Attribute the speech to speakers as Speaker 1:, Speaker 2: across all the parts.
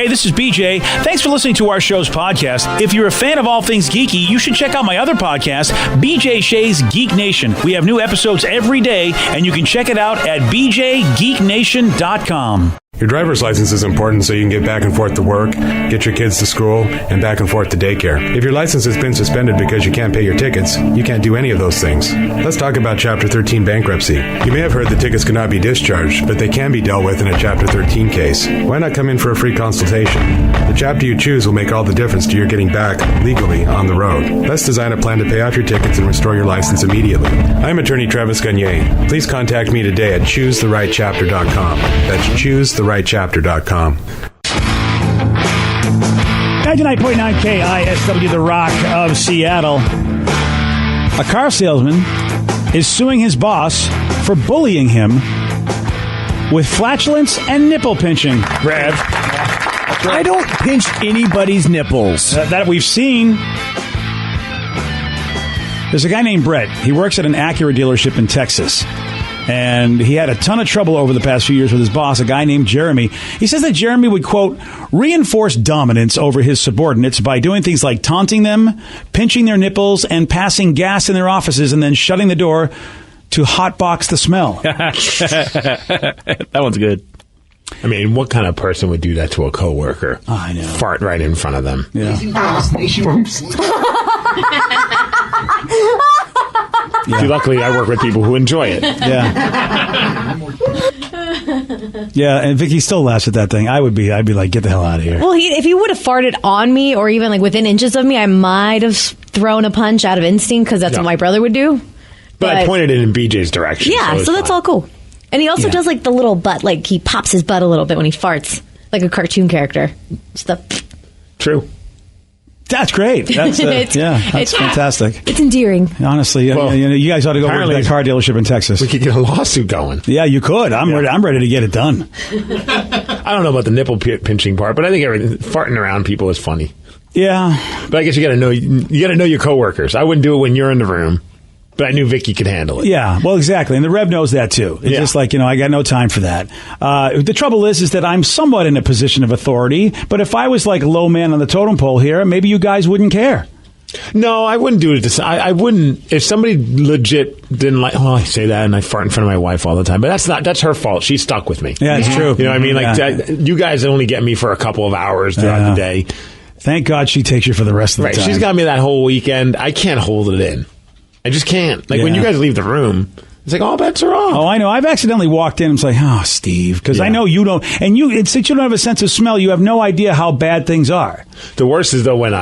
Speaker 1: Hey, this is BJ. Thanks for listening to our show's podcast. If you're a fan of all things geeky, you should check out my other podcast, BJ Shea's Geek Nation. We have new episodes every day, and you can check it out at bjgeeknation.com.
Speaker 2: Your driver's license is important so you can get back and forth to work, get your kids to school, and back and forth to daycare. If your license has been suspended because you can't pay your tickets, you can't do any of those things. Let's talk about Chapter 13 bankruptcy. You may have heard that tickets cannot be discharged, but they can be dealt with in a Chapter 13 case. Why not come in for a free consultation? The chapter you choose will make all the difference to your getting back legally on the road. Let's design a plan to pay off your tickets and restore your license immediately. I'm attorney Travis Gagne. Please contact me today at choosetherightchapter.com. That's choosetherightchapter.com.
Speaker 1: 99.9 KISW, The Rock of Seattle. A car salesman is suing his boss for bullying him with flatulence and nipple pinching. Rev.
Speaker 3: I don't pinch anybody's nipples.
Speaker 1: That we've seen. There's a guy named Brett. He works at an Acura dealership in Texas. And he had a ton of trouble over the past few years with his boss, a guy named Jeremy. He says that Jeremy would, quote, reinforce dominance over his subordinates by doing things like taunting them, pinching their nipples, and passing gas in their offices, and then shutting the door to hotbox the smell.
Speaker 3: That one's good. I mean, what kind of person would do that to a coworker?
Speaker 1: Oh, I know.
Speaker 3: Fart right in front of them.
Speaker 1: Yeah.
Speaker 3: Yeah. See, luckily, I work with people who enjoy it.
Speaker 1: Yeah. Yeah, and Vicky still laughs at that thing. I'd be like, get the hell out of here.
Speaker 4: Well, if he would have farted on me or even like within inches of me, I might have thrown a punch out of instinct because that's what my brother would do.
Speaker 3: But I pointed it in BJ's direction.
Speaker 4: Yeah, so that's all cool. And he also does like the little butt, like he pops his butt a little bit when he farts, like a cartoon character. Stuff.
Speaker 3: True.
Speaker 1: That's great. That's that's fantastic.
Speaker 4: It's endearing.
Speaker 1: Honestly, you guys ought to go work at that car dealership in Texas.
Speaker 3: We could get a lawsuit going.
Speaker 1: Yeah, you could. I'm ready to get it done.
Speaker 3: I don't know about the nipple pinching part, but I think farting around people is funny.
Speaker 1: Yeah,
Speaker 3: but I guess you got to know your coworkers. I wouldn't do it when you're in the room. But I knew Vicky could handle it.
Speaker 1: Yeah, well, exactly. And the Rev knows that, too. It's just like, I got no time for that. The trouble is that I'm somewhat in a position of authority. But if I was like low man on the totem pole here, maybe you guys wouldn't care.
Speaker 3: No, I wouldn't do it. I wouldn't. If somebody legit didn't like, I say that and I fart in front of my wife all the time. But that's her fault. She's stuck with me.
Speaker 1: Yeah, it's true.
Speaker 3: You know what I mean? Like, you guys only get me for a couple of hours throughout the day.
Speaker 1: Thank God she takes you for the rest of the time.
Speaker 3: She's got me that whole weekend. I can't hold it in. I just can't. Like, when you guys leave the room, it's like, all bets are off.
Speaker 1: Oh, I know. I've accidentally walked in and was like, oh, Steve, because I know you don't. And since you don't have a sense of smell, you have no idea how bad things are.
Speaker 3: The worst is, though, when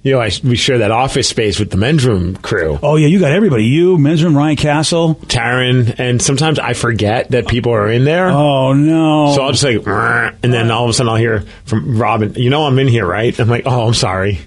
Speaker 3: we share that office space with the men's room crew.
Speaker 1: Oh, yeah, you got everybody. You, men's room, Ryan Castle.
Speaker 3: Taryn, and sometimes I forget that people are in there.
Speaker 1: Oh, no.
Speaker 3: So I'll just like, and then all of a sudden I'll hear from Robin, I'm in here, right? I'm like, oh, I'm sorry.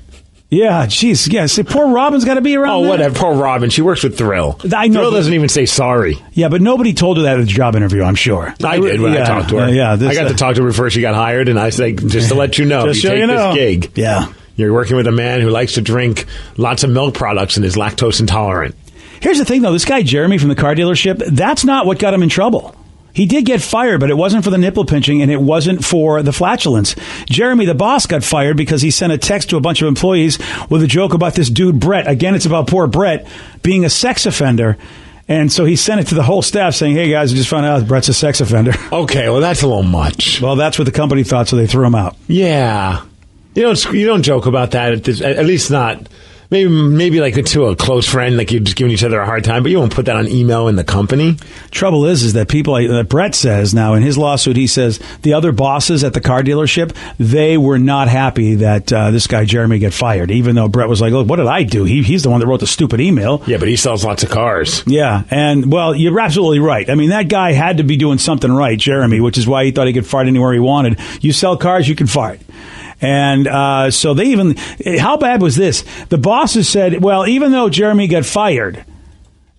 Speaker 1: Yeah, jeez. Yeah, see, poor Robin's got to be around.
Speaker 3: Oh, whatever. Poor Robin. She works with Thrill.
Speaker 1: I know.
Speaker 3: Thrill doesn't even say sorry.
Speaker 1: Yeah, but nobody told her that at the job interview, I'm sure.
Speaker 3: I did when I talked to her.
Speaker 1: I got
Speaker 3: to talk to her before she got hired, and I said, just to let you know,
Speaker 1: just
Speaker 3: if you take this gig, you're working with a man who likes to drink lots of milk products and is lactose intolerant.
Speaker 1: Here's the thing, though. This guy, Jeremy, from the car dealership, that's not what got him in trouble. He did get fired, but it wasn't for the nipple pinching, and it wasn't for the flatulence. Jeremy, the boss, got fired because he sent a text to a bunch of employees with a joke about this dude, Brett. Again, it's about poor Brett being a sex offender. And so he sent it to the whole staff saying, hey, guys, I just found out Brett's a sex offender.
Speaker 3: Okay, well, that's a little much.
Speaker 1: Well, that's what the company thought, so they threw him out.
Speaker 3: Yeah. You don't joke about that, at least not... Maybe like to a close friend, like you're just giving each other a hard time, but you won't put that on email in the company.
Speaker 1: Trouble is that people, that Brett says now in his lawsuit, he says the other bosses at the car dealership, they were not happy that this guy Jeremy get fired, even though Brett was like, look, what did I do? He's the one that wrote the stupid email.
Speaker 3: Yeah, but he sells lots of cars.
Speaker 1: Yeah, and well, you're absolutely right. I mean, that guy had to be doing something right, Jeremy, which is why he thought he could fart anywhere he wanted. You sell cars, you can fart. And so they even, how bad was this? The bosses said, well, even though Jeremy got fired,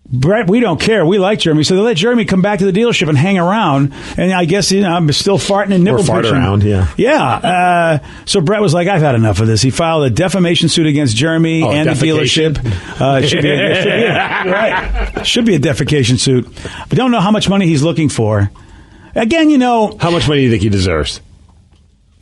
Speaker 1: Brett, we don't care. We like Jeremy. So they let Jeremy come back to the dealership and hang around. And I guess, I'm still farting and nipple
Speaker 3: fart around, yeah.
Speaker 1: Yeah. So Brett was like, I've had enough of this. He filed a defamation suit against Jeremy and the dealership. Should be a defecation suit. But don't know how much money he's looking for. Again,
Speaker 3: How much money do you think he deserves?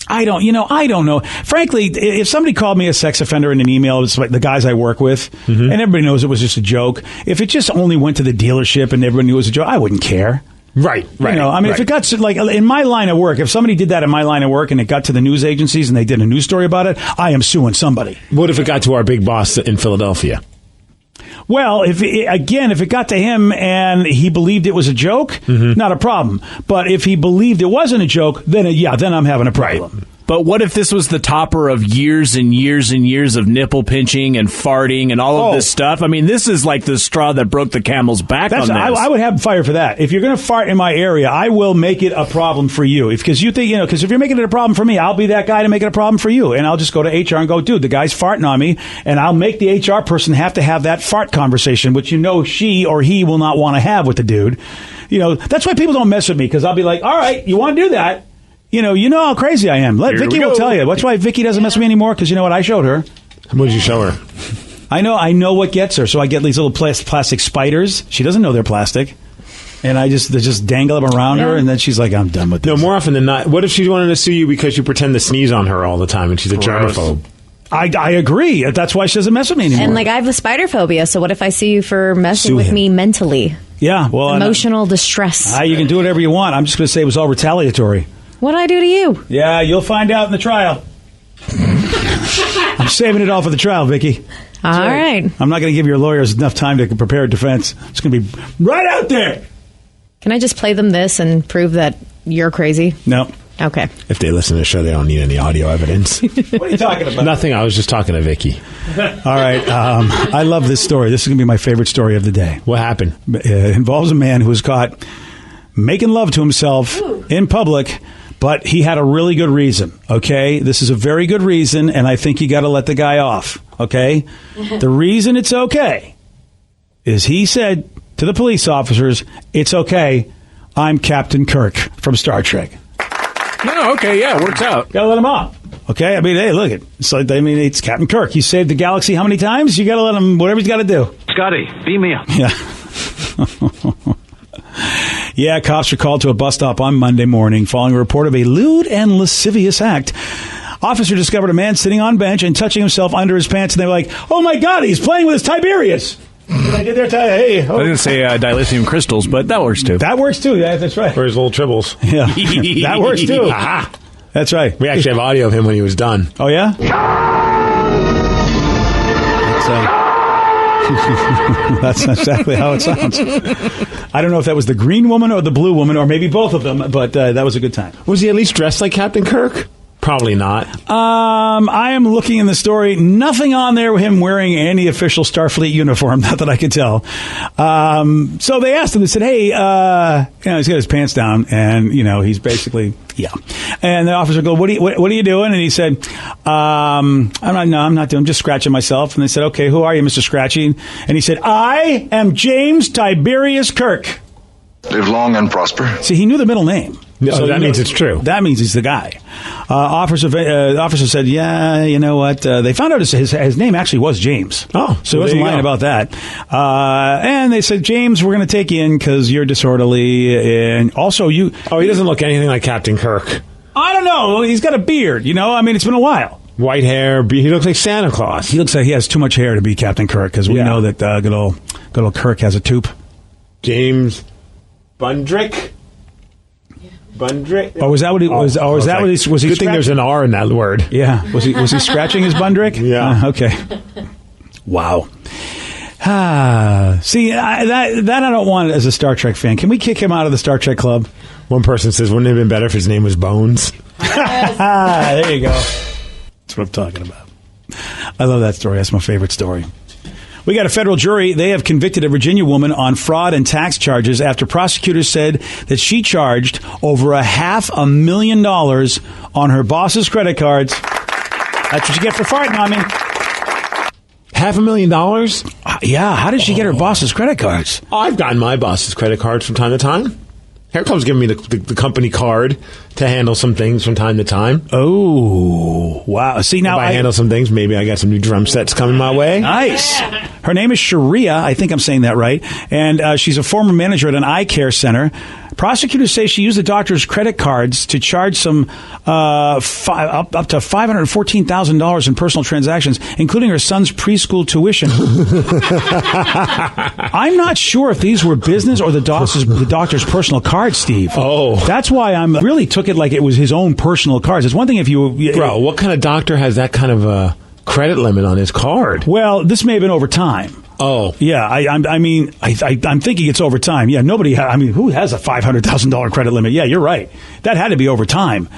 Speaker 1: I don't know. Frankly, if somebody called me a sex offender in an email, it's like the guys I work with, and everybody knows it was just a joke. If it just only went to the dealership and everyone knew it was a joke, I wouldn't care.
Speaker 3: Right.
Speaker 1: If it got to, like, in my line of work, if somebody did that in my line of work and it got to the news agencies and they did a news story about it, I am suing somebody.
Speaker 3: What if it got to our big boss in Philadelphia?
Speaker 1: Well, if it got to him and he believed it was a joke, not a problem. But if he believed it wasn't a joke, then I'm having a problem.
Speaker 3: Right.
Speaker 5: But what if this was the topper of years and years and years of nipple pinching and farting and all of this stuff? I mean, this is like the straw that broke the camel's back on this.
Speaker 1: I would have fire for that. If you're going to fart in my area, I will make it a problem for you. Because if you're making it a problem for me, I'll be that guy to make it a problem for you. And I'll just go to HR and go, dude, the guy's farting on me. And I'll make the HR person have to have that fart conversation, which she or he will not want to have with the dude. That's why people don't mess with me, because I'll be like, all right, you want to do that? You know how crazy I am. Vicky will tell you. That's why Vicky doesn't mess with me anymore, because you know what? I showed her.
Speaker 3: What did you show her?
Speaker 1: I know what gets her. So I get these little plastic spiders. She doesn't know they're plastic. And they just dangle them around her, and then she's like, I'm done with this.
Speaker 3: No, more often than not. What if she wanted to sue you because you pretend to sneeze on her all the time and she's a germaphobe?
Speaker 1: I agree. That's why she doesn't mess with me anymore.
Speaker 4: And I have a spider phobia, so what if I sue you for messing with me mentally?
Speaker 1: Yeah, well,
Speaker 4: emotional distress.
Speaker 1: You can do whatever you want. I'm just going to say it was all retaliatory.
Speaker 4: What'd I do to you?
Speaker 1: Yeah, you'll find out in the trial. I'm saving it all for the trial, Vicky.
Speaker 4: All right.
Speaker 1: I'm not going to give your lawyers enough time to prepare a defense. It's going to be right out there.
Speaker 4: Can I just play them this and prove that you're crazy?
Speaker 1: No.
Speaker 4: Okay.
Speaker 3: If they listen to the show, they don't need any audio evidence.
Speaker 1: What are you talking about?
Speaker 3: Nothing. I was just talking to Vicky.
Speaker 1: All right. I love this story. This is going to be my favorite story of the day.
Speaker 3: What happened?
Speaker 1: It involves a man who was caught making love to himself in public, but he had a really good reason, okay? This is a very good reason, and I think you got to let the guy off, okay? The reason it's okay is he said to the police officers, it's okay, I'm Captain Kirk from Star Trek.
Speaker 5: No, okay, yeah, works out.
Speaker 1: Got to let him off, okay? I mean, hey, look, it's Captain Kirk. He saved the galaxy how many times? You got to let him, whatever he's got to do.
Speaker 6: Scotty, beam me up.
Speaker 1: Yeah. Yeah, cops were called to a bus stop on Monday morning following a report of a lewd and lascivious act. Officer discovered a man sitting on bench and touching himself under his pants, and they were like, oh, my God, he's playing with his Tiberius. I did their hey,
Speaker 5: I was going to say dilithium crystals, but that works, too.
Speaker 1: That works, too. Yeah, that's right.
Speaker 3: Or his little tribbles.
Speaker 1: Yeah, that works, too.
Speaker 3: Aha.
Speaker 1: That's right.
Speaker 3: We actually have audio of him when he was done.
Speaker 1: Oh, yeah? That's exactly how it sounds. I don't know if that was the green woman or the blue woman, or maybe both of them, but that was a good time.
Speaker 3: Was he at least dressed like Captain Kirk? Probably not.
Speaker 1: I am looking in the story. Nothing on there with him wearing any official Starfleet uniform, not that I could tell. So they asked him, they said, hey, he's got his pants down, and, he's basically, yeah. And the officer goes, what are you doing? And he said, I'm not doing, I'm just scratching myself. And they said, okay, who are you, Mr. Scratchy? And he said, I am James Tiberius Kirk.
Speaker 7: Live long and prosper.
Speaker 1: See, he knew the middle name.
Speaker 3: So that means it's true.
Speaker 1: That means he's the guy. Officer said, yeah, you know what? They found out his name actually was James.
Speaker 3: Oh,
Speaker 1: so he wasn't lying about that. And they said, James, we're going to take you in because you're disorderly. And also you...
Speaker 3: Oh, he doesn't look anything like Captain Kirk.
Speaker 1: I don't know. He's got a beard, I mean, it's been a while.
Speaker 3: White hair. He looks like Santa Claus.
Speaker 1: He looks like he has too much hair to be Captain Kirk, because we know that good old Kirk has a toop.
Speaker 3: James Bundrick? Bundrick?
Speaker 1: Or was that what he was? Or was that what he was? He
Speaker 3: good thing there's an R in that word.
Speaker 1: Yeah. Was he scratching his Bundrick?
Speaker 3: Yeah.
Speaker 1: Okay. Wow. See, that I don't want as a Star Trek fan. Can we kick him out of the Star Trek club?
Speaker 3: One person says, wouldn't it have been better if his name was Bones?
Speaker 1: There you go. That's what I'm talking about. I love that story. That's my favorite story. We got a federal jury. They have convicted a Virginia woman on fraud and tax charges after prosecutors said that she charged over $500,000 on her boss's credit cards. That's what you get for farting on me.
Speaker 3: $500,000?
Speaker 1: Yeah. How did she get her boss's credit cards?
Speaker 3: I've gotten my boss's credit cards from time to time. Hair Club's giving me the company card to handle some things from time to time.
Speaker 1: Oh, wow. See, now
Speaker 3: if I handle some things, maybe I got some new drum sets coming my way.
Speaker 1: Nice. Her name is Sharia. I think I'm saying that right. And she's a former manager at an eye care center. Prosecutors say she used the doctor's credit cards to charge some up to $514,000 in personal transactions, including her son's preschool tuition. I'm not sure if these were business or the doctor's personal cards, Steve.
Speaker 3: Oh.
Speaker 1: That's why I really took it like it was his own personal cards. It's one thing if you...
Speaker 3: Bro, what kind of doctor has that kind of a credit limit on his card?
Speaker 1: Well, this may have been over time.
Speaker 3: Oh.
Speaker 1: Yeah, I'm thinking it's over time. Yeah, who has a $500,000 credit limit? Yeah, you're right. That had to be over time.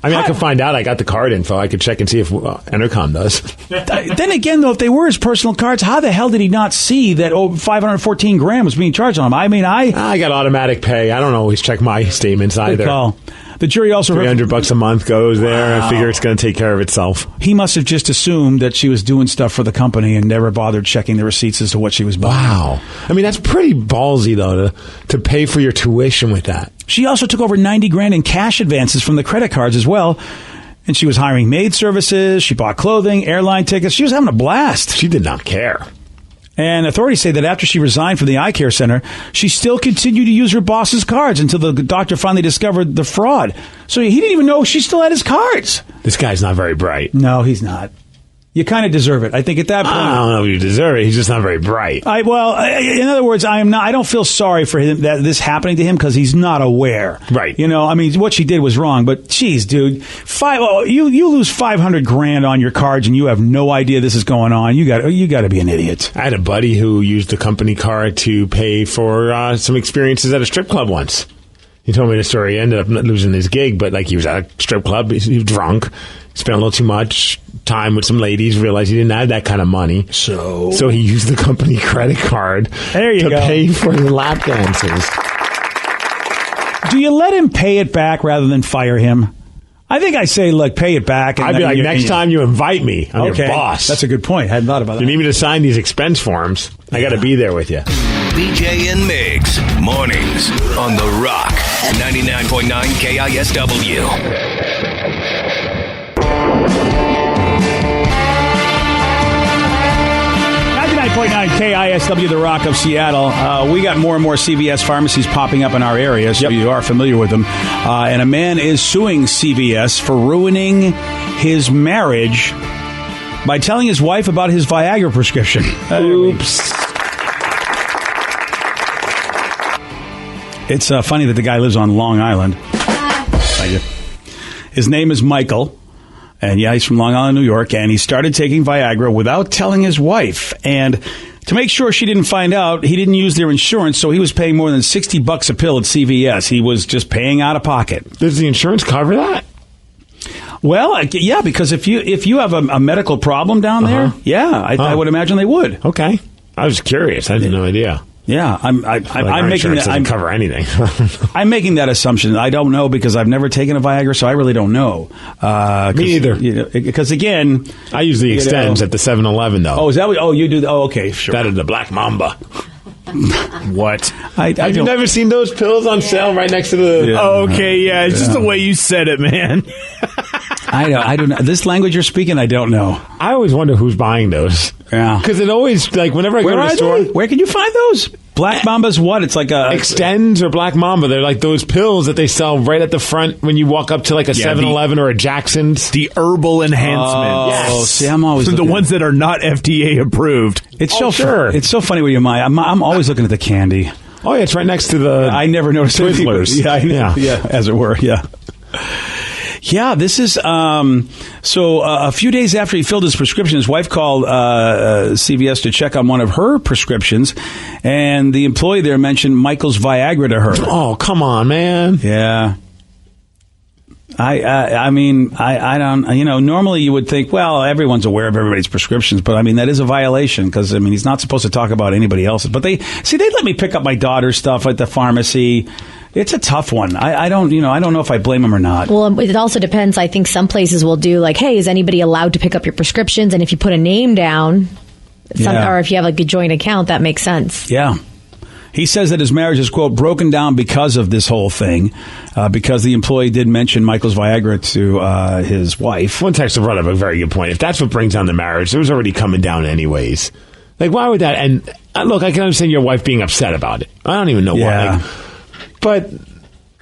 Speaker 3: I mean, I could find out. I got the card info. I could check and see if Entercom does.
Speaker 1: Then again, though, if they were his personal cards, how the hell did he not see that $514,000 was being charged on him? I mean,
Speaker 3: I got automatic pay. I don't always check my statements either.
Speaker 1: Good call. The jury also heard
Speaker 3: $300 a month goes there. Wow. I figure it's going to take care of itself.
Speaker 1: He must have just assumed that she was doing stuff for the company and never bothered checking the receipts as to what she was buying.
Speaker 3: Wow. I mean, that's pretty ballsy, though, to pay for your tuition with that.
Speaker 1: She also took over $90,000 in cash advances from the credit cards as well. And she was hiring maid services. She bought clothing, airline tickets. She was having a blast.
Speaker 3: She did not care.
Speaker 1: And authorities say that after she resigned from the eye care center, she still continued to use her boss's cards until the doctor finally discovered the fraud. So he didn't even know she still had his cards.
Speaker 3: This guy's not very bright.
Speaker 1: No, he's not. You kind of deserve it. I think at that point...
Speaker 3: I don't know if you deserve it. He's just not very bright.
Speaker 1: In other words, I don't feel sorry for him that this happening to him because he's not aware.
Speaker 3: Right.
Speaker 1: You know, I mean, what she did was wrong, but geez, dude, you lose $500,000 on your cards and you have no idea this is going on. You got to be an idiot.
Speaker 3: I had a buddy who used the company card to pay for some experiences at a strip club once. He told me the story. He ended up losing his gig, but he was at a strip club. He was drunk. Spent a little too much time with some ladies, realized he didn't have that kind of money. So he used the company credit card to pay for the lap dances.
Speaker 1: Do you let him pay it back rather than fire him? I think I say, look, pay it back. And
Speaker 3: I'd be like, next time you invite me, I'm your boss.
Speaker 1: That's a good point. I hadn't thought about that.
Speaker 3: You need me to sign these expense forms? I got to be there with you.
Speaker 6: BJ and Migs, mornings on The Rock, 99.9 KISW.
Speaker 1: 99.9 KISW, The Rock of Seattle. We got more and more CVS pharmacies popping up in our area, so you are familiar with them. And a man is suing CVS for ruining his marriage by telling his wife about his Viagra prescription.
Speaker 3: Oops.
Speaker 1: It's funny that the guy lives on Long Island. Thank you. His name is Michael. And yeah, he's from Long Island, New York, and he started taking Viagra without telling his wife. And to make sure she didn't find out, he didn't use their insurance, so he was paying more than $60 a pill at CVS. He was just paying out of pocket.
Speaker 3: Does the insurance cover that?
Speaker 1: Well, yeah, because if you have a medical problem down there, I would imagine they would.
Speaker 3: Okay, I was curious. I had no idea.
Speaker 1: Yeah, I'm making that.
Speaker 3: Doesn't cover anything.
Speaker 1: I'm making that assumption. I don't know because I've never taken a Viagra, so I really don't know.
Speaker 3: Me either.
Speaker 1: Because again,
Speaker 3: I use the Extends at the 7-Eleven though.
Speaker 1: Oh, is that what? Oh, you do. Oh, okay, sure.
Speaker 3: That is the Black Mamba.
Speaker 5: What?
Speaker 3: Have you never seen those pills on sale right next to the?
Speaker 5: Yeah. Oh, okay, yeah. It's just the way you said it, man.
Speaker 1: I don't know. This language you're speaking, I don't know.
Speaker 3: I always wonder who's buying those.
Speaker 1: Yeah.
Speaker 3: Because it always, whenever I go to the store.
Speaker 1: Where can you find those? Black Mamba's what? It's like a...
Speaker 3: Extends or Black Mamba. They're like those pills that they sell right at the front when you walk up to like a 7-Eleven or a Jackson's.
Speaker 5: The herbal enhancements.
Speaker 1: Oh, see, I'm always
Speaker 5: the ones that are not FDA approved.
Speaker 1: It's it's so funny with your mind. I'm always looking at the candy.
Speaker 3: Oh, yeah, it's right next to the...
Speaker 1: I never noticed
Speaker 3: Twizzlers.
Speaker 1: Yeah, as it were, yeah. Yeah, this is so. A few days after he filled his prescription, his wife called CVS to check on one of her prescriptions, and the employee there mentioned Michael's Viagra to her.
Speaker 3: Oh, come on, man!
Speaker 1: Yeah, I mean, I don't. Normally you would think, well, everyone's aware of everybody's prescriptions, but I mean that is a violation because he's not supposed to talk about anybody else's. But they let me pick up my daughter's stuff at the pharmacy. It's a tough one. I don't know if I blame him or not.
Speaker 4: Well, it also depends. I think some places will do like, hey, is anybody allowed to pick up your prescriptions? And if you put a name down, or if you have a joint account, that makes sense.
Speaker 1: Yeah. He says that his marriage is, quote, broken down because of this whole thing, because the employee did mention Michael's Viagra to his wife.
Speaker 3: One texter brought up a very good point. If that's what brings down the marriage, it was already coming down anyways. Like, why would that? And look, I can understand your wife being upset about it. I don't even know why. but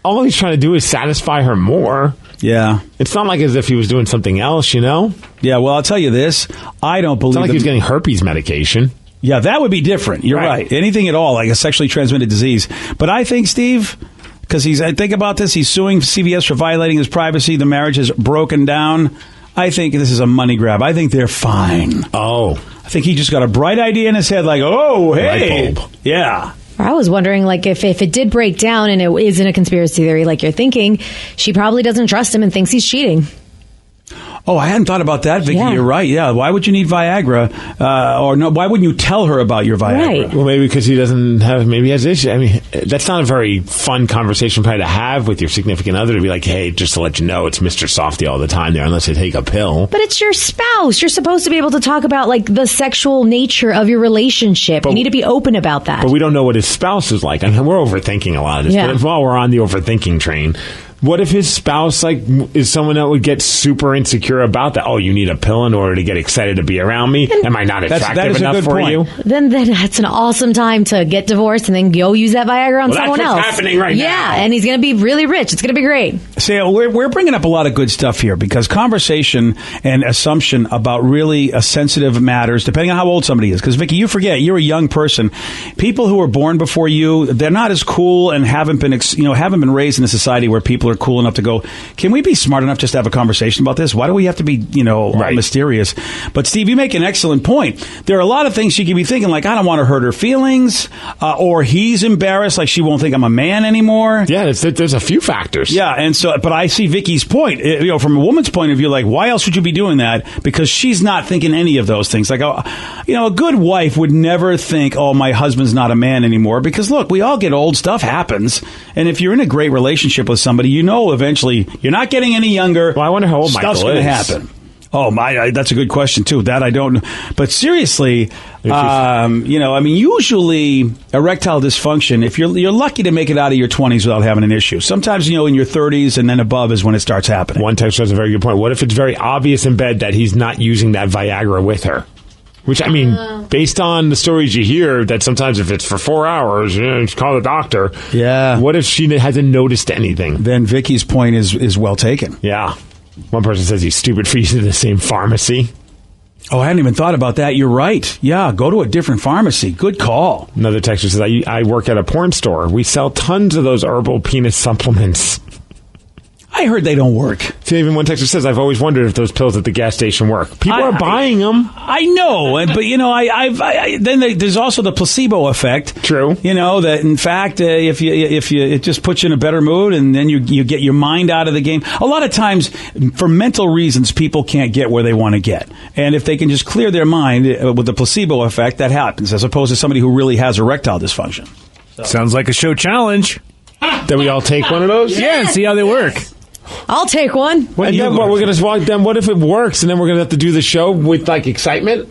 Speaker 3: all he's trying to do is satisfy her more.
Speaker 1: Yeah.
Speaker 3: It's not like as if he was doing something else, you know?
Speaker 1: Yeah, well, I'll tell you this. I don't believe
Speaker 3: It's not like he was getting herpes medication.
Speaker 1: Yeah, that would be different. You're right. Anything at all, like a sexually transmitted disease. But I think, Steve, because think about this, he's suing CBS for violating his privacy. The marriage is broken down. I think this is a money grab. I think they're fine.
Speaker 3: Oh.
Speaker 1: I think he just got a bright idea in his head, like, oh, hey.
Speaker 3: Light bulb.
Speaker 1: Yeah.
Speaker 4: I was wondering, like, if it did break down and it isn't a conspiracy theory like you're thinking, she probably doesn't trust him and thinks he's cheating.
Speaker 1: Oh, I hadn't thought about that, Vicky.
Speaker 4: Yeah.
Speaker 1: You're right. Yeah. Why would you need Viagra? Or no? Why wouldn't you tell her about your Viagra?
Speaker 4: Right.
Speaker 3: Well, maybe because he doesn't have, maybe he has issues. I mean, that's not a very fun conversation probably to have with your significant other, to be like, hey, just to let you know, it's Mr. Softy all the time there, unless they take a pill.
Speaker 4: But it's your spouse. You're supposed to be able to talk about, like, the sexual nature of your relationship. You need to be open about that.
Speaker 3: But we don't know what his spouse is like. I mean, we're overthinking a lot of this.
Speaker 4: Yeah.
Speaker 3: But while we're on the overthinking train, what if his spouse is someone that would get super insecure about that? Oh, you need a pill in order to get excited to be around me? Am I not attractive enough for you?
Speaker 4: Then that's an awesome time to get divorced and then go use that Viagra on someone else.
Speaker 3: That's what's happening right now.
Speaker 4: Yeah, and he's going to be really rich. It's going to be great.
Speaker 1: See, we're bringing up a lot of good stuff here because conversation and assumption about really sensitive matters, depending on how old somebody is. Because, Vicky, you forget, you're a young person. People who were born before you, they're not as cool and haven't been raised in a society where people are cool enough to go, can we be smart enough just to have a conversation about this? Why do we have to be, mysterious? But, Steve, you make an excellent point. There are a lot of things she could be thinking, like, I don't want to hurt her feelings, or he's embarrassed, like she won't think I'm a man anymore.
Speaker 3: Yeah, there's a few factors.
Speaker 1: Yeah, and so, but I see Vicky's point. From a woman's point of view, like, why else would you be doing that? Because she's not thinking any of those things. Like, a good wife would never think, oh, my husband's not a man anymore. Because, look, we all get old. Stuff happens. And if you're in a great relationship with somebody, eventually you're not getting any younger.
Speaker 3: Well, I wonder how old Michael is.
Speaker 1: Stuff's going to happen. Oh, that's a good question, too. That I don't know. But seriously, usually erectile dysfunction, if you're lucky to make it out of your 20s without having an issue. Sometimes, in your 30s and then above is when it starts happening.
Speaker 3: One texter has a very good point. What if it's very obvious in bed that he's not using that Viagra with her? Which, I mean, based on the stories you hear, that sometimes if it's for 4 hours, just call the doctor.
Speaker 1: Yeah.
Speaker 3: What if she hasn't noticed anything?
Speaker 1: Then Vicky's point is well taken.
Speaker 3: Yeah. One person says he's stupid for using the same pharmacy.
Speaker 1: Oh, I hadn't even thought about that. You're right. Yeah, go to a different pharmacy. Good call.
Speaker 3: Another texter says, I work at a porn store. We sell tons of those herbal penis supplements.
Speaker 1: I heard they don't work.
Speaker 3: See, even one texter says, I've always wondered if those pills at the gas station work. People are buying them.
Speaker 1: I know, but then there's also the placebo effect.
Speaker 3: True.
Speaker 1: That in fact, if it just puts you in a better mood, and then you get your mind out of the game. A lot of times, for mental reasons, people can't get where they want to get, and if they can just clear their mind with the placebo effect, that happens, as opposed to somebody who really has erectile dysfunction.
Speaker 5: Sounds like a show challenge.
Speaker 3: Then we all take one of those?
Speaker 5: Yeah, see how they work.
Speaker 4: I'll take one.
Speaker 3: And then what, we're going to walk. Then what if it works, and then we're going to have to do the show with excitement?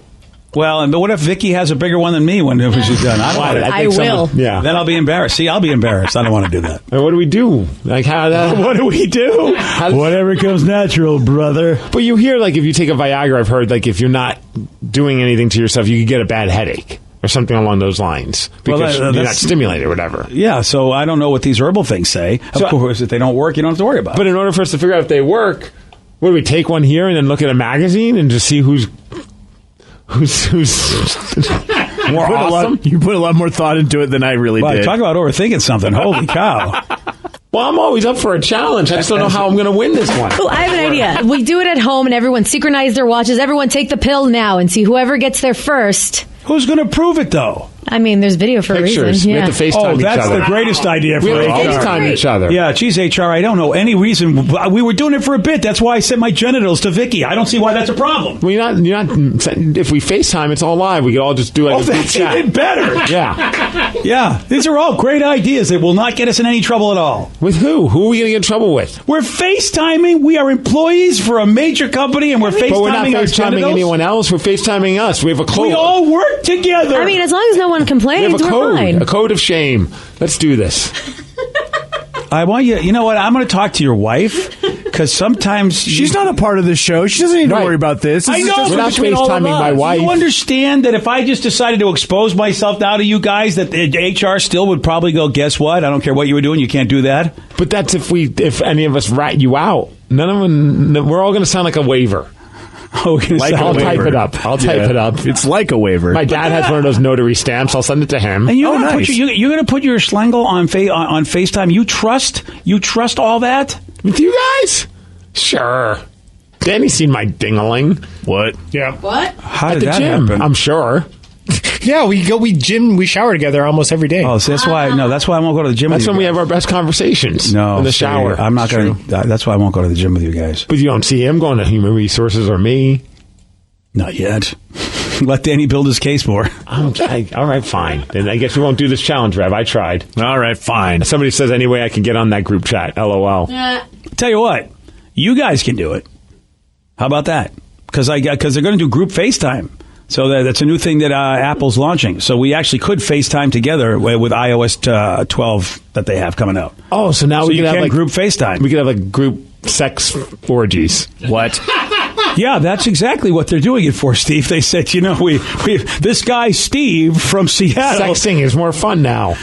Speaker 1: Well, but what if Vicky has a bigger one than me whenever she's done?
Speaker 4: I will.
Speaker 3: Yeah.
Speaker 1: Then I'll be embarrassed. See, I'll be embarrassed. I don't want to do that.
Speaker 3: And what do we do?
Speaker 1: What do we do? Whatever comes natural, brother.
Speaker 3: But you hear, if you take a Viagra, I've heard, if you're not doing anything to yourself, you could get a bad headache. Or something along those lines. Because you're not stimulated or whatever.
Speaker 1: Yeah, so I don't know what these herbal things say. Of course, if they don't work, you don't have to worry about it.
Speaker 3: But in order for us to figure out if they work, what do we take one here and then look at a magazine and just see who's more awesome?
Speaker 5: You put a lot more thought into it than I really did.
Speaker 1: Talk about overthinking something. Holy cow.
Speaker 3: Well, I'm always up for a challenge. I just don't know how I'm going to win this one.
Speaker 4: Oh, I have an idea. We do it at home and everyone synchronize their watches. Everyone take the pill now and see whoever gets there first.
Speaker 1: Who's going to prove it, though?
Speaker 4: I mean, there's video for
Speaker 3: Pictures.
Speaker 4: a reason.
Speaker 3: We
Speaker 4: Yeah.
Speaker 3: have to FaceTime each other.
Speaker 1: That's the greatest idea for
Speaker 3: we have to
Speaker 1: HR.
Speaker 3: FaceTime each other.
Speaker 1: Yeah, geez, HR, I don't know any reason. We were doing it for a bit. That's why I sent my genitals to Vicky. I don't see why that's a problem.
Speaker 3: Well, you're not. If we FaceTime, it's all live. We could all just do it.
Speaker 1: That's even better.
Speaker 3: Yeah.
Speaker 1: Yeah, these are all great ideas that will not get us in any trouble at all.
Speaker 3: With who? Who are we going to get in trouble with?
Speaker 1: We're FaceTiming. We are employees for a major company, and we're FaceTiming
Speaker 3: But we're not
Speaker 1: our
Speaker 3: FaceTiming
Speaker 1: genitals.
Speaker 3: anyone else. We're FaceTiming us. We have a code.
Speaker 1: We all work together.
Speaker 4: I mean, as long as no one
Speaker 3: We
Speaker 4: complains,
Speaker 3: have a
Speaker 4: we're
Speaker 3: code.
Speaker 4: fine.
Speaker 3: A code of shame. Let's do this.
Speaker 1: I want you. You know what? I'm going to talk to your wife, Because sometimes
Speaker 5: She's not a part of this show. She doesn't need to
Speaker 3: Right.
Speaker 5: worry about this.
Speaker 1: I know,
Speaker 3: We're not
Speaker 1: between all of
Speaker 3: FaceTiming my
Speaker 1: us.
Speaker 3: wife.
Speaker 1: You understand that if I just decided to expose myself now to you guys, that the HR still would probably go, guess what? I don't care what you were doing. You can't do that.
Speaker 3: But that's if any of us rat you out. None of them. We're all going to sound like a waiver.
Speaker 1: Oh, we're gonna
Speaker 5: Like
Speaker 1: sound
Speaker 3: I'll
Speaker 1: like-
Speaker 3: type it up. I'll type it up.
Speaker 5: It's like a waiver.
Speaker 3: My dad has one of those notary stamps. I'll send it to him.
Speaker 1: And you're
Speaker 5: Oh,
Speaker 1: gonna
Speaker 5: nice.
Speaker 1: you're going to put your Schlegel on FaceTime. You trust all that?
Speaker 3: With you guys? Sure. Danny's seen my ding-a-ling.
Speaker 5: What?
Speaker 8: Yeah.
Speaker 4: What?
Speaker 1: How
Speaker 3: At
Speaker 1: did
Speaker 3: the
Speaker 1: that
Speaker 3: gym.
Speaker 1: happen?
Speaker 3: I'm sure.
Speaker 8: Yeah, we shower together almost every day.
Speaker 1: Oh, so that's why. No, that's why I won't go to the gym.
Speaker 3: That's
Speaker 1: with
Speaker 3: when
Speaker 1: you
Speaker 3: we
Speaker 1: guys.
Speaker 3: have our best conversations.
Speaker 1: No,
Speaker 3: in the
Speaker 1: see,
Speaker 3: shower.
Speaker 1: I'm not going to. That's why I won't go to the gym with you guys.
Speaker 3: But you don't see him going to human resources or me.
Speaker 1: Not yet. Let Danny build his case more.
Speaker 3: All right, fine. Then I guess we won't do this challenge, Rev. I tried.
Speaker 5: All right, fine.
Speaker 3: Somebody says any way I can get on that group chat. LOL.
Speaker 1: Tell you what, you guys can do it. How about that? Because they're going to do group FaceTime. So that's a new thing that Apple's launching. So we actually could FaceTime together with iOS 12 that they have coming out.
Speaker 3: Oh, so now
Speaker 1: So
Speaker 3: we
Speaker 1: you
Speaker 3: can have
Speaker 1: can
Speaker 3: like
Speaker 1: group FaceTime.
Speaker 3: we could have like group sex orgies.
Speaker 5: What?
Speaker 1: Yeah, that's exactly what they're doing it for, Steve. They said, we this guy Steve from Seattle.
Speaker 3: Sexting is more fun now.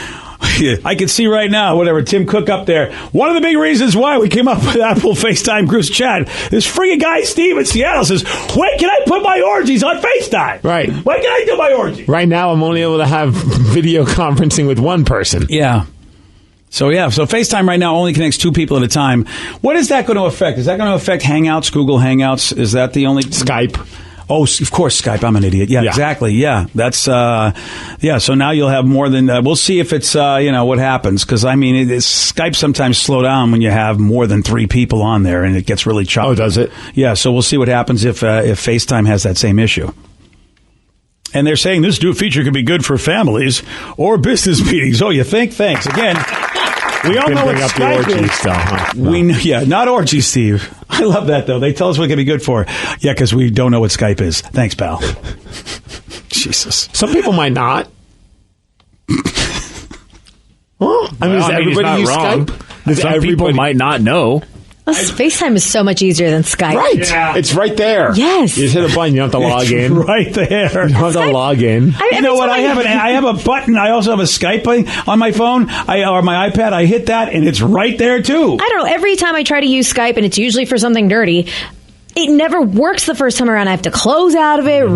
Speaker 1: I can see right now, whatever, Tim Cook up there. One of the big reasons why we came up with Apple FaceTime Group Chat, this friggin' guy, Steve in Seattle, says, when can I put my orgies on FaceTime?
Speaker 3: Right.
Speaker 1: When can I do my orgy?
Speaker 3: Right now, I'm only able to have video conferencing with one person.
Speaker 1: Yeah. So FaceTime right now only connects two people at a time. What is that going to affect? Is that going to affect Hangouts, Google Hangouts? Is that the only...
Speaker 3: Skype.
Speaker 1: Oh, of course, Skype. I'm an idiot. Yeah, exactly. Yeah, that's so now you'll have more than. We'll see if it's what happens, because I mean, Skype sometimes slow down when you have more than 3 people on there, and it gets really choppy.
Speaker 3: Oh, does it?
Speaker 1: Yeah. So we'll see what happens if FaceTime has that same issue. And they're saying this new feature could be good for families or business meetings. Oh, you think? Thanks again. We all know what
Speaker 3: bring up the
Speaker 1: Skype
Speaker 3: orgies,
Speaker 1: is.
Speaker 3: though, huh? No.
Speaker 1: Not orgies, Steve. I love that, though. They tell us what it can be good for. Yeah, because we don't know what Skype is. Thanks, pal. Jesus.
Speaker 3: Some people might not. Well, does everybody use Skype? Does
Speaker 5: Some people might not know.
Speaker 4: FaceTime is so much easier than Skype.
Speaker 3: Right. Yeah. It's right there.
Speaker 4: Yes.
Speaker 3: You just hit a button. You don't have to log in.
Speaker 1: Right there.
Speaker 3: You don't have to log in.
Speaker 1: You know what? I have a button. I also have a Skype on my phone or my iPad. I hit that, and it's right there, too.
Speaker 4: I don't know. Every time I try to use Skype, and it's usually for something dirty, it never works the first time around. I have to close out of it,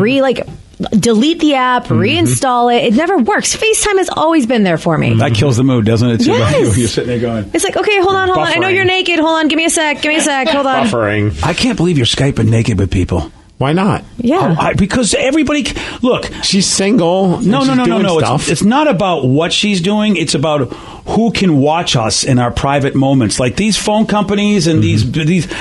Speaker 4: delete the app, reinstall it. It never works. FaceTime has always been there for me.
Speaker 1: That kills the mood, doesn't it?
Speaker 4: Yes.
Speaker 1: You're sitting there going...
Speaker 4: It's like, okay, hold on. I know
Speaker 3: Buffering.
Speaker 4: you're naked. Hold on. Give me a sec. Hold on.
Speaker 3: Buffering.
Speaker 1: I can't believe you're Skyping naked with people.
Speaker 3: Why not?
Speaker 4: Yeah.
Speaker 1: Because everybody... Look...
Speaker 3: She's single.
Speaker 1: No.
Speaker 3: Stuff.
Speaker 1: It's not about what she's doing. It's about who can watch us in our private moments. Like these phone companies and these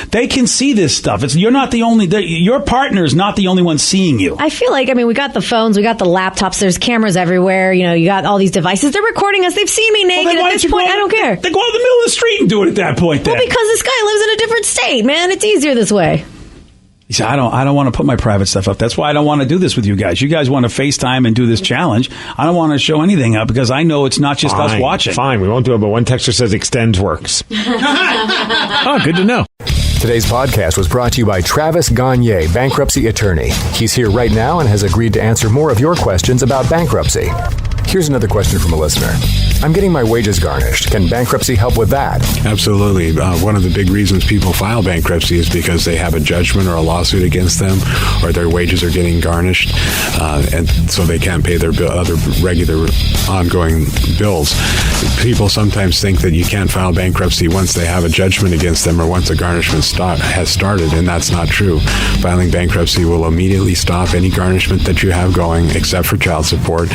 Speaker 1: they can see this stuff. You're not the only. Your partner's not the only one seeing you.
Speaker 4: I feel like, we got the phones, we got the laptops, there's cameras everywhere, you got all these devices. They're recording us. They've seen me naked.
Speaker 1: Well, then why
Speaker 4: at this
Speaker 1: don't you
Speaker 4: point,
Speaker 1: go
Speaker 4: I don't care.
Speaker 1: They go out in the middle of the street and do it at that point. Then.
Speaker 4: Well, because this guy lives in a different state, man. It's easier this way.
Speaker 1: He said, I don't want to put my private stuff up. That's why I don't want to do this with you guys. You guys want to FaceTime and do this challenge. I don't want to show anything up because I know it's not just us watching.
Speaker 3: Fine, we won't do it, but one texter says extends works.
Speaker 5: Oh, good to know.
Speaker 9: Today's podcast was brought to you by Travis Gagne, bankruptcy attorney. He's here right now and has agreed to answer more of your questions about bankruptcy. Here's another question from a listener. I'm getting my wages garnished. Can bankruptcy help with that?
Speaker 2: Absolutely. One of the big reasons people file bankruptcy is because they have a judgment or a lawsuit against them, or their wages are getting garnished, and so they can't pay their other regular ongoing bills. People sometimes think that you can't file bankruptcy once they have a judgment against them or once a garnishment has started, and that's not true. Filing bankruptcy will immediately stop any garnishment that you have going, except for child support,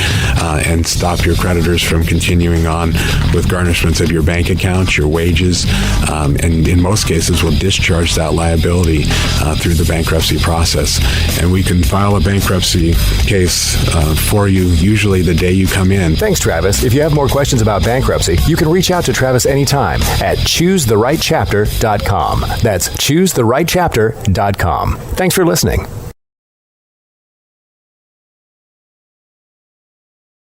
Speaker 2: and stop your creditors from continuing on with garnishments of your bank accounts, your wages, and in most cases will discharge that liability through the bankruptcy process. And we can file a bankruptcy case for you usually the day you come in.
Speaker 9: Thanks, Travis. If you have more questions about bankruptcy, you can reach out to Travis anytime at choosetherightchapter.com. That's choosetherightchapter.com. Thanks for listening.